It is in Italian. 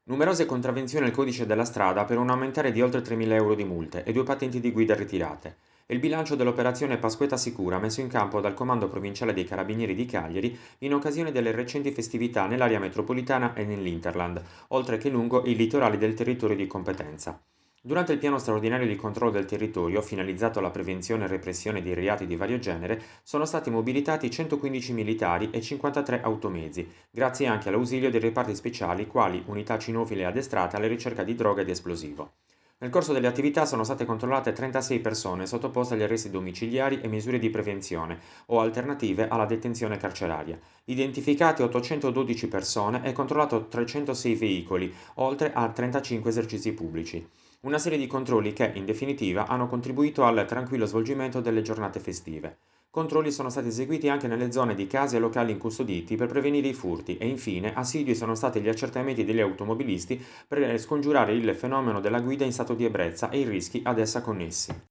Numerose contravvenzioni al codice della strada per un ammontare di oltre 3.000 euro di multe e 2 patenti di guida ritirate. E il bilancio dell'operazione Pasquetta Sicura messo in campo dal Comando Provinciale dei Carabinieri di Cagliari in occasione delle recenti festività nell'area metropolitana e nell'Interland, oltre che lungo i litorali del territorio di competenza. Durante il piano straordinario di controllo del territorio, finalizzato alla prevenzione e repressione di reati di vario genere, sono stati mobilitati 115 militari e 53 automezzi, grazie anche all'ausilio dei reparti speciali quali unità cinofile addestrate alla ricerca di droga ed esplosivo. Nel corso delle attività sono state controllate 36 persone sottoposte agli arresti domiciliari e misure di prevenzione o alternative alla detenzione carceraria, identificate 812 persone e controllato 306 veicoli, oltre a 35 esercizi pubblici. Una serie di controlli che, in definitiva, hanno contribuito al tranquillo svolgimento delle giornate festive. Controlli sono stati eseguiti anche nelle zone di case e locali incustoditi per prevenire i furti e infine assidui sono stati gli accertamenti degli automobilisti per scongiurare il fenomeno della guida in stato di ebbrezza e i rischi ad essa connessi.